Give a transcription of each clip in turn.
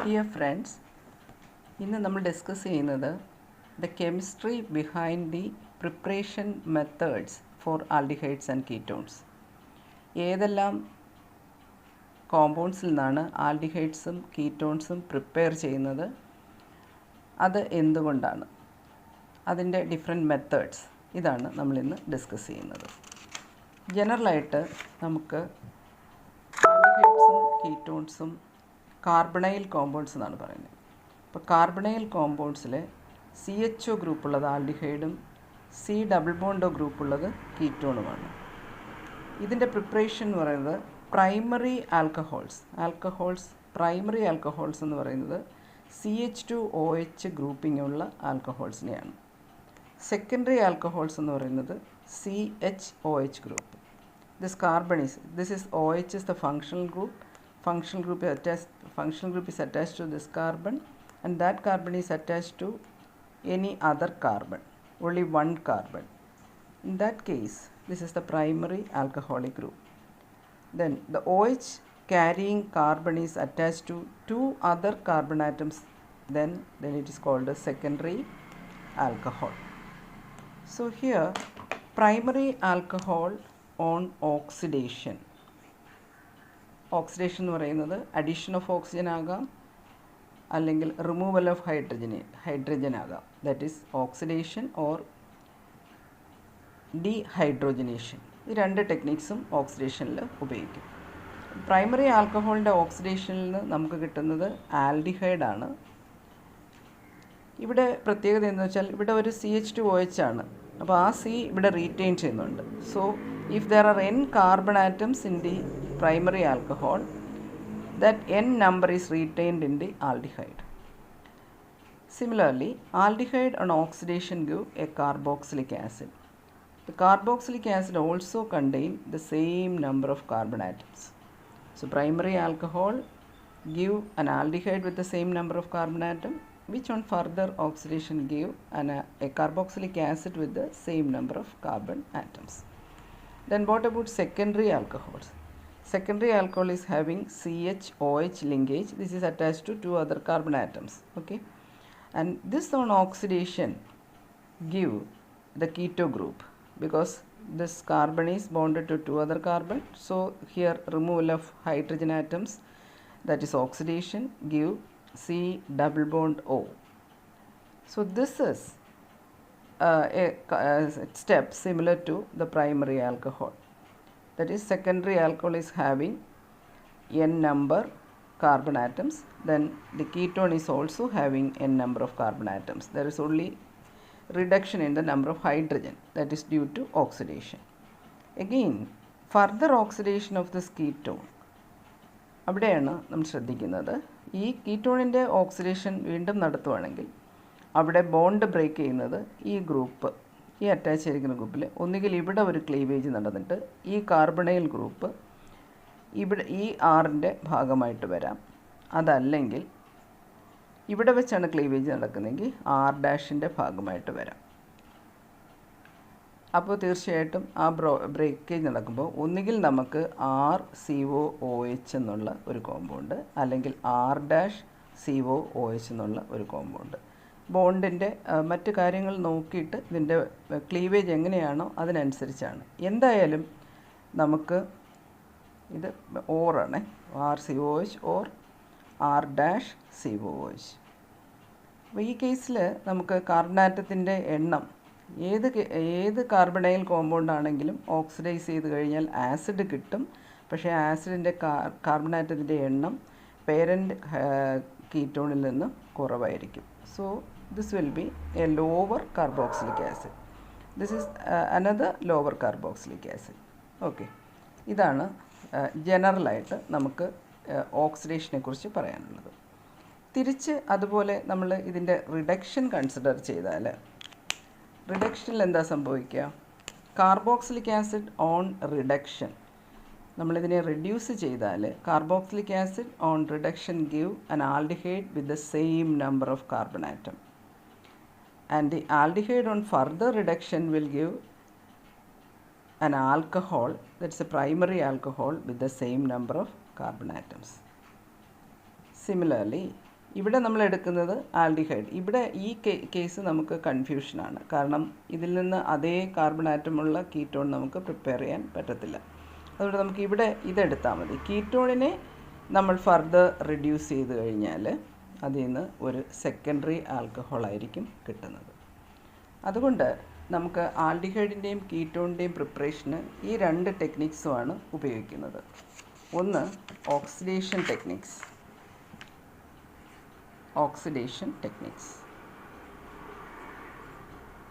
Dear friends, ഇന്ന് നമ്മൾ discuss ചെയ്യുന്നത് the chemistry behind the preparation methods for aldehydes and ketones. ഏതെല്ലാം കോമ്പൗണ്ട്സിൽ നിന്നാണ് ആൽഡിഹൈഡ്സും കീറ്റോൺസും പ്രിപ്പയർ ചെയ്യുന്നത്, അത് എന്തുകൊണ്ടാണ്, അതിൻ്റെ ഡിഫറെൻറ്റ് മെത്തേഡ്സ്, ഇതാണ് നമ്മളിന്ന് ഡിസ്കസ് ചെയ്യുന്നത്. ജനറലായിട്ട് നമുക്ക് ആൽഡിഹൈഡ്സും കീറ്റോൺസും കാർബണൈൽ കോമ്പൗണ്ട്സ് എന്നാണ് പറയുന്നത്. അപ്പോൾ കാർബണൈൽ കോമ്പൗണ്ട്സിൽ CHO ഗ്രൂപ്പുള്ളത് ആൽഡിഹൈഡും C+O ഗ്രൂപ്പുള്ളത് കീറ്റോണുമാണ്. ഇതിൻ്റെ പ്രിപ്പറേഷൻ എന്ന് പറയുന്നത് പ്രൈമറി പ്രൈമറി ആൽക്കഹോൾസ് എന്ന് പറയുന്നത് CH2OH ഗ്രൂപ്പിംഗ് ഉള്ള ആൽക്കഹോൾസിനെയാണ്. സെക്കൻഡറി ആൽക്കഹോൾസ് എന്ന് പറയുന്നത് CHOH group. This is OH is the functional group. Functional group is attached to this carbon, and that carbon is attached to any other carbon, only one carbon. In that case, this is the primary alcoholic group. Then the OH carrying carbon is attached to two other carbon atoms, then it is called a secondary alcohol. So here primary alcohol on oxidation എന്ന് പറയുന്നത് addition of oxygen ആകാം, അല്ലെങ്കിൽ removal of hydrogen ആകാം. That is oxidation or dehydrogenation. ഈ രണ്ട് ടെക്നിക്സും ഓക്സിഡേഷനിൽ ഉപയോഗിക്കും. Primary ആൽക്കഹോളിൻ്റെ ഓക്സിഡേഷനിൽ നിന്ന് നമുക്ക് കിട്ടുന്നത് ആൽഡിഹൈഡാണ്. ഇവിടെ പ്രത്യേകത എന്ന് വെച്ചാൽ ഇവിടെ ഒരു CH2OH ആണ്, അപ്പോൾ ആ C ഇവിടെ റീറ്റെയിൻ ചെയ്യുന്നുണ്ട്. So if there are n carbon atoms in the primary alcohol, that n number is retained in the aldehyde. Similarly, aldehyde on oxidation give a carboxylic acid. The carboxylic acid also contain the same number of carbon atoms. So primary alcohol give an aldehyde with the same number of carbon atom, which on further oxidation give a carboxylic acid with the same number of carbon atoms. Then what about secondary alcohols? Secondary alcohol is having CHOH linkage. This is attached to two other carbon atoms. Okay, and this on oxidation give the keto group, because this carbon is bonded to two other carbon. So here removal of hydrogen atoms, that is oxidation, give C+O. So this is a step similar to the primary alcohol. That is, secondary alcohol is having n number carbon atoms, then the ketone is also having n number of carbon atoms. There is only reduction in the number of hydrogen, that is due to oxidation. Again, further oxidation of this ketone, അവിടെയാണ് നമ്മൾ ശ്രദ്ധിക്കുന്നത്. ഈ കീറ്റോണിൻ്റെ oxidation വീണ്ടും നടത്തുവാണെങ്കിൽ അവിടെ bond break ചെയ്യുന്നത് ഈ group, ഈ attach ചെയ്തിരിക്കുന്ന ഗ്രൂപ്പിൽ ഒന്നുകിൽ ഇവിടെ ഒരു ക്ലീവേജ് നടന്നിട്ട് ഈ കാർബണൈൽ ഗ്രൂപ്പ് ഇവിടെ ഈ ആറിൻ്റെ ഭാഗമായിട്ട് വരാം, അതല്ലെങ്കിൽ ഇവിടെ വെച്ചാണ് ക്ലീവേജ് നടക്കുന്നതെങ്കിൽ R' ഭാഗമായിട്ട് വരാം. അപ്പോൾ തീർച്ചയായിട്ടും ആ ബ്രേക്കേജ് നടക്കുമ്പോൾ ഒന്നുകിൽ നമുക്ക് RCOOH എന്നുള്ള ഒരു കോമ്പൗണ്ട്, അല്ലെങ്കിൽ R'COOH എന്നുള്ള ഒരു കോമ്പൗണ്ട്. ബോണ്ടിൻ്റെ മറ്റ് കാര്യങ്ങൾ നോക്കിയിട്ട് ഇതിൻ്റെ ക്ലീവേജ് എങ്ങനെയാണോ അതിനനുസരിച്ചാണ്. എന്തായാലും നമുക്ക് ഇത് ഓറാണ്, RCOH ഓർ R'COOH. അപ്പോൾ ഈ കേസിൽ നമുക്ക് കാർബൺ ആറ്റത്തിൻ്റെ എണ്ണം ഏത് കാർബണൈൽ കോമ്പൗണ്ട് ആണെങ്കിലും ഓക്സിഡൈസ് ചെയ്ത് കഴിഞ്ഞാൽ ആസിഡ് കിട്ടും. പക്ഷേ ആസിഡിൻ്റെ കാർബൺ ആറ്റത്തിൻ്റെ എണ്ണം പേരൻറ്റ് കീറ്റോണിൽ നിന്ന് കുറവായിരിക്കും. So this will be a lower carboxylic acid. This is another lower carboxylic acid. Okay, ഇതാണ് ജനറലായിട്ട് നമുക്ക് ഓക്സിഡേഷനെ കുറിച്ച് പറയാനുള്ളത്. തിരിച്ച് അതുപോലെ നമ്മൾ ഇതിൻ്റെ റിഡക്ഷൻ കൺസിഡർ ചെയ്താൽ റിഡക്ഷനിൽ എന്താ സംഭവിക്കുക? കാർബോക്സിലിക് ആസിഡ് ഓൺ റിഡക്ഷൻ, നമ്മളിതിനെ റെഡ്യൂസ് ചെയ്താൽ carboxylic acid on reduction give an aldehyde with the same number of carbon atom, and the aldehyde on further reduction will give an alcohol, that's a primary alcohol with the same number of carbon atoms. Similarly, ഇവിടെ നമ്മൾ എടുക്കുന്നത് aldehyde. ഇവിടെ ഈ case നമുക്ക് കൺഫ്യൂഷനാണ്. കാരണം ഇതിൽ നിന്ന് അതേ കാർബൺ ആറ്റമുള്ള കീറ്റോൺ നമുക്ക് പ്രിപ്പയർ ചെയ്യാൻ പറ്റത്തില്ല. അതുകൊണ്ട് നമുക്ക് ഇവിടെ ഇതെടുത്താൽ മതി. കീറ്റോണിനെ നമ്മൾ ഫർദർ റിഡ്യൂസ് ചെയ്ത് കഴിഞ്ഞാൽ അതിൽ നിന്ന് ഒരു സെക്കൻഡറി ആൽക്കഹോളായിരിക്കും കിട്ടുന്നത്. അതുകൊണ്ട് നമുക്ക് ആൽഡിഹൈഡിൻ്റെയും കീറ്റോണിൻ്റെയും പ്രിപ്പറേഷന് ഈ 2 ടെക്നിക്സുമാണ് ഉപയോഗിക്കുന്നത്. ഒന്ന് ഓക്സിഡേഷൻ ടെക്നിക്സ്.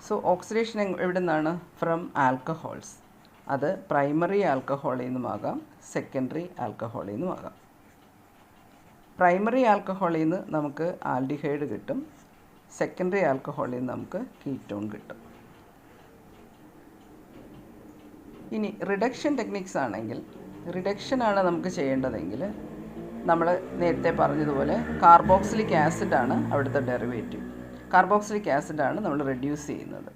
സോ ഓക്സിഡേഷൻ എവിടെ നിന്നാണ്? From alcohols. അത് പ്രൈമറി ആൽക്കഹോളിൽ നിന്നുമാകാം, സെക്കൻഡറി ആൽക്കഹോളിൽ നിന്നുമാകാം. പ്രൈമറി ആൽക്കഹോളിൽ നിന്ന് നമുക്ക് ആൽഡിഹൈഡ് കിട്ടും, സെക്കൻഡറി ആൽക്കഹോളിൽ നിന്ന് നമുക്ക് കീറ്റോൺ കിട്ടും. ഇനി റിഡക്ഷൻ ടെക്നിക്സ് ആണെങ്കിൽ, റിഡക്ഷനാണ് നമുക്ക് ചെയ്യേണ്ടതെങ്കിൽ നമ്മൾ നേരത്തെ പറഞ്ഞതുപോലെ കാർബോക്സിലിക് ആസിഡാണ് അവിടുത്തെ ഡെറിവേറ്റീവ്. കാർബോക്സിലിക് ആസിഡാണ് നമ്മൾ റെഡ്യൂസ് ചെയ്യുന്നത്.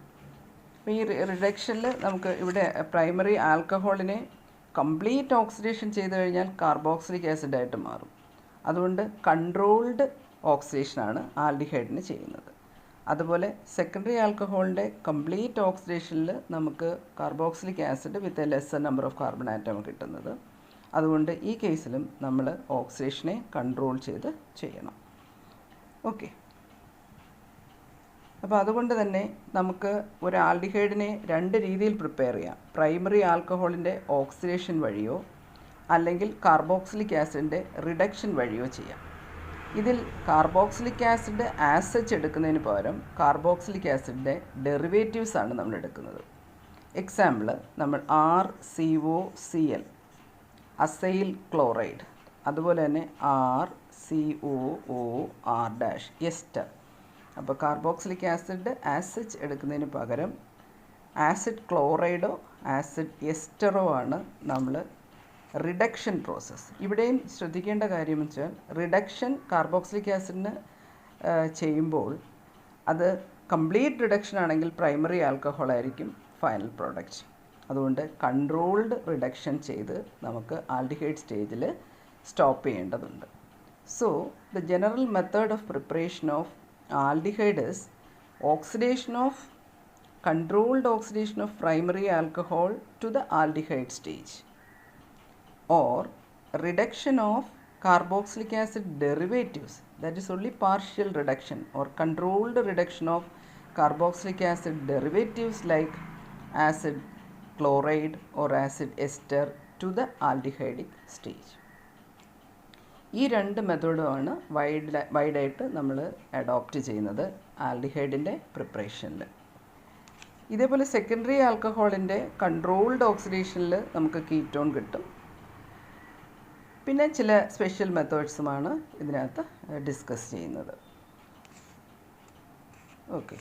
അപ്പോൾ ഈ റിഡക്ഷനിൽ നമുക്ക് ഇവിടെ പ്രൈമറി ആൽക്കഹോളിനെ കംപ്ലീറ്റ് ഓക്സിഡേഷൻ ചെയ്ത് കഴിഞ്ഞാൽ കാർബോക്സിലിക് ആസിഡായിട്ട് മാറും. അതുകൊണ്ട് കൺട്രോൾഡ് ഓക്സിഡേഷനാണ് ആൽഡിഹൈഡിന് ചെയ്യുന്നത്. അതുപോലെ സെക്കൻഡറി ആൽക്കഹോളിൻ്റെ കംപ്ലീറ്റ് ഓക്സിഡേഷനിൽ നമുക്ക് carboxylic acid with a lesser number of carbon atom കിട്ടുന്നത്. അതുകൊണ്ട് ഈ കേസിലും നമ്മൾ ഓക്സിഡേഷനെ കൺട്രോൾ ചെയ്ത് ചെയ്യണം. ഓക്കെ. അപ്പോൾ അതുകൊണ്ട് തന്നെ നമുക്ക് ഒരു ആൽഡിഹൈഡിനെ 2 രീതിയിൽ പ്രിപ്പയർ ചെയ്യാം. പ്രൈമറി ആൽക്കഹോളിൻ്റെ ഓക്സിഡേഷൻ വഴിയോ അല്ലെങ്കിൽ കാർബോക്സിലിക് ആസിഡിൻ്റെ റിഡക്ഷൻ വഴിയോ ചെയ്യാം. ഇതിൽ കാർബോക്സിലിക് ആസിഡ് ആസച്ച് എടുക്കുന്നതിന് പകരം കാർബോക്സിലിക് ആസിഡിൻ്റെ ഡെറിവേറ്റീവ്സ് ആണ് നമ്മൾ എടുക്കുന്നത്. എക്സാമ്പിൾ, നമ്മൾ RCOCl അസൈൽ ക്ലോറൈഡ്, അതുപോലെ തന്നെ RCOOR- എസ്റ്റർ. അപ്പോൾ കാർബോക്സിലിക് ആസിഡ് ആസച്ച് എടുക്കുന്നതിന് പകരം ആസിഡ് ക്ലോറൈഡോ ആസിഡ് എസ്റ്ററോ ആണ് നമ്മൾ റിഡക്ഷൻ പ്രോസസ്സ്. ഇവിടെയും ശ്രദ്ധിക്കേണ്ട കാര്യം വെച്ചാൽ റിഡക്ഷൻ കാർബോക്സിലിക് ആസിഡിന് ചെയ്യുമ്പോൾ അത് കംപ്ലീറ്റ് റിഡക്ഷൻ ആണെങ്കിൽ പ്രൈമറി ആൽക്കഹോൾ ആയിരിക്കും ഫൈനൽ പ്രോഡക്റ്റ്. അതുകൊണ്ട് കൺട്രോൾഡ് റിഡക്ഷൻ ചെയ്ത് നമുക്ക് ആൽഡിഹൈഡ് സ്റ്റേജിൽ സ്റ്റോപ്പ് ചെയ്യേണ്ടതുണ്ട്. So the general method of preparation of aldehyde is controlled oxidation of primary alcohol to the aldehyde stage, or reduction of carboxylic acid derivatives, that is only partial reduction, or controlled reduction of carboxylic acid derivatives like acid chloride or acid ester to the aldehydic stage. ഈ 2 മെത്തേഡുമാണ് വൈഡായിട്ട് നമ്മൾ adopt ചെയ്യുന്നത് ആൽഡിഹൈഡിൻ്റെ പ്രിപ്പറേഷനിൽ. ഇതേപോലെ secondary ആൽക്കഹോളിൻ്റെ controlled ഓക്സിഡേഷനിൽ നമുക്ക് ketone കിട്ടും. പിന്നെ ചില special മെത്തേഡ്സുമാണ് ഇതിനകത്ത് discuss ചെയ്യുന്നത്. ഓക്കെ.